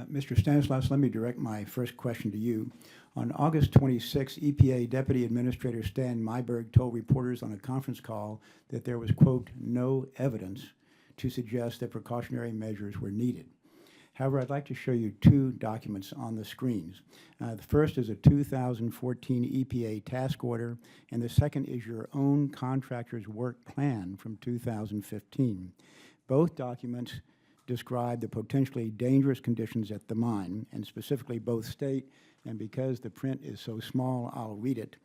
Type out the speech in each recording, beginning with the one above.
Mr. Stanislaus, let me direct my first question to you. On August 26, EPA Deputy Administrator Stan Myberg told reporters on a conference call that there was, quote, no evidence to suggest that precautionary measures were needed. However, I'd like to show you two documents on the screens. The first is a 2014 EPA task order, and the second is your own contractor's work plan from 2015. Both documents describe the potentially dangerous conditions at the mine, and specifically both state, and because the print is so small, I'll read it.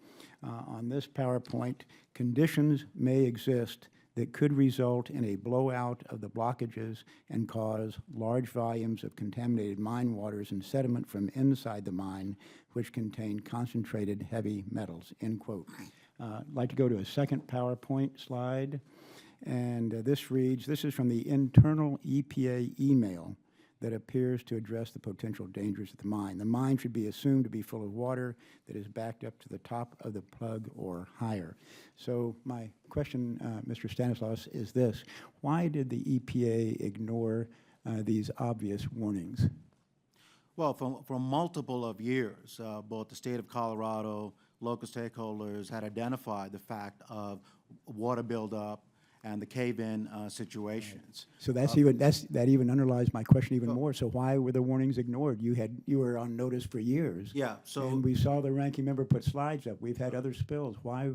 On this PowerPoint, conditions may exist that could result in a blowout of the blockages and cause large volumes of contaminated mine waters and sediment from inside the mine, which contain concentrated heavy metals, end quote. I'd like to go to a second PowerPoint slide. And this reads, this is from the internal EPA email that appears to address the potential dangers of the mine. The mine should be assumed to be full of water that is backed up to the top of the plug or higher. So my question, Mr. Stanislaus, is this. Why did the EPA ignore these obvious warnings? Well, for multiple of years, both the state of Colorado, local stakeholders had identified the fact of water buildup and the cave-in situations. So that even underlies my question even more. So why were the warnings ignored? You were on notice for years. Yeah. So and we saw the ranking member put slides up. We've had other spills. Why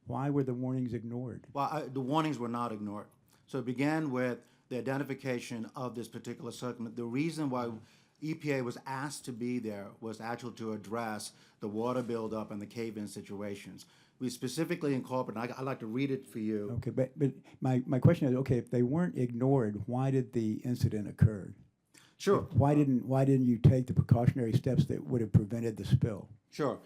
were the warnings ignored? Well, the warnings were not ignored. So it began with the identification of this particular circumstance. The reason why EPA was asked to be there was actually to address the water buildup and the cave-in situations. We specifically incorporated, I'd like to read it for you. Okay, but my question is, okay, if they weren't ignored, why did the incident occur? Sure. Why didn't you take the precautionary steps that would have prevented the spill? Sure.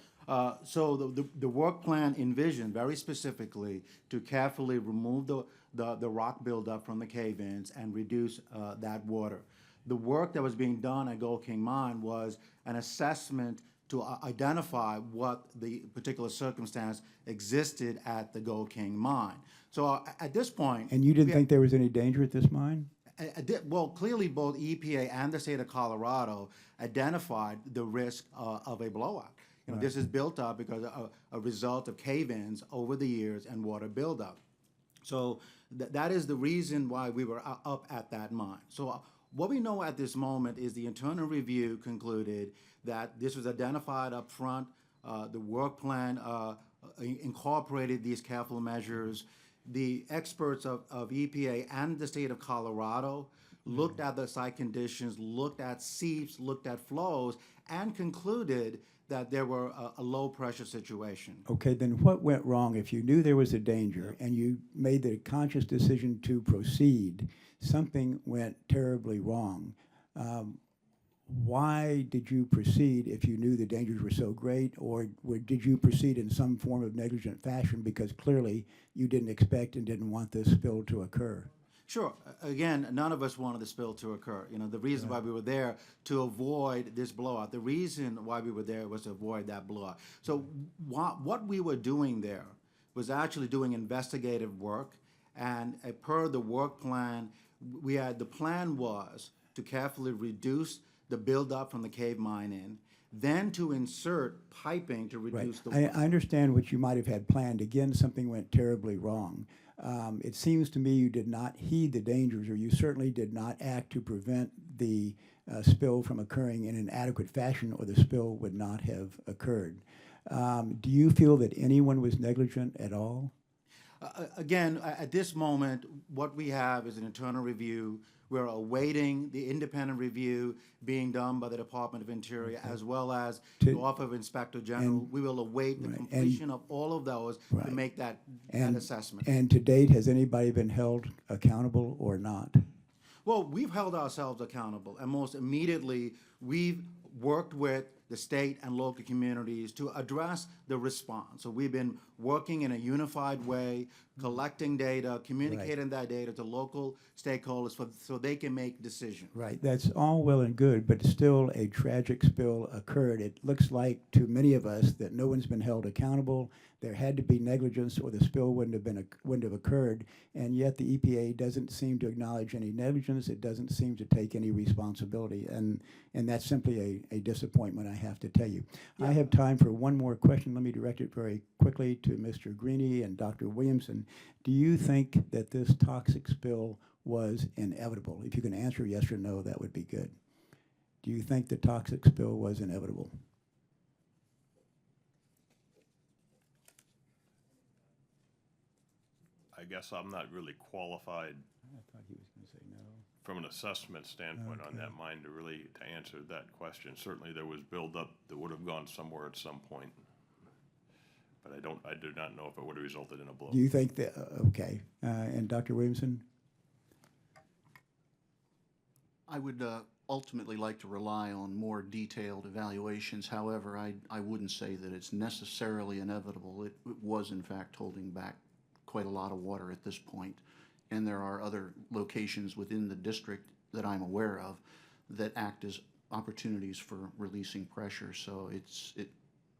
So the work plan envisioned very specifically to carefully remove the rock buildup from the cave-ins and reduce that water. The work that was being done at Gold King Mine was an assessment to identify what the particular circumstance existed at the Gold King Mine. So at this point— And you didn't think there was any danger at this mine? Well, clearly both EPA and the state of Colorado identified the risk of a blowout. You know, This is built up because a result of cave-ins over the years and water buildup. So that is the reason why we were up at that mine. So what we know at this moment is the internal review concluded that this was identified up front. The work plan incorporated these careful measures. The experts of EPA and the state of Colorado looked at the site conditions, looked at seeps, looked at flows, and concluded that there were a low pressure situation. Okay, then what went wrong? If you knew there was a danger and you made the conscious decision to proceed, something went terribly wrong. Why did you proceed if you knew the dangers were so great, or did you proceed in some form of negligent fashion because clearly you didn't expect and didn't want this spill to occur? Sure. Again, none of us wanted the spill to occur. You know, the reason why we were there to avoid this blowout, the reason why we were there was to avoid that blowout. So what we were doing there was actually doing investigative work, and per the work plan, the plan was to carefully reduce the buildup from the cave mine in, then to insert piping to reduce the water. I understand what you might have had planned. Again, something went terribly wrong. It seems to me you did not heed the dangers, or you certainly did not act to prevent the spill from occurring in an adequate fashion, or the spill would not have occurred. Do you feel that anyone was negligent at all? Again, at this moment, what we have is an internal review. We're awaiting the independent review being done by the Department of Interior, as well as the Office of Inspector General. We will await the completion of all of those to make that assessment. And to date, has anybody been held accountable or not? Well, we've held ourselves accountable, and most immediately, we've worked with the state and local communities to address the response. So we've been working in a unified way, collecting data, communicating that data to local stakeholders so they can make decisions. Right, that's all well and good, but still a tragic spill occurred. It looks like to many of us that no one's been held accountable. There had to be negligence or the spill wouldn't have occurred, and yet the EPA doesn't seem to acknowledge any negligence. It doesn't seem to take any responsibility, and that's simply a disappointment, I have to tell you. Yeah. I have time for one more question. Let me direct it very quickly to Mr. Greaney and Dr. Williamson. Do you think that this toxic spill was inevitable? If you can answer yes or no, that would be good. Do you think the toxic spill was inevitable? I guess I'm not really qualified I thought he was going to say no. from an assessment standpoint on that mine to answer that question. Certainly there was buildup that would have gone somewhere at some point, but I do not know if it would have resulted in a blow. Do you think that, okay, and Dr. Williamson? I would ultimately like to rely on more detailed evaluations. However, I wouldn't say that it's necessarily inevitable. It was, in fact, holding back quite a lot of water at this point. And there are other locations within the district that I'm aware of that act as opportunities for releasing pressure. So it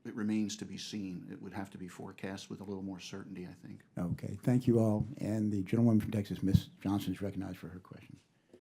remains to be seen. It would have to be forecast with a little more certainty, I think. Okay, thank you all. And the gentlewoman from Texas, Ms. Johnson, is recognized for her question.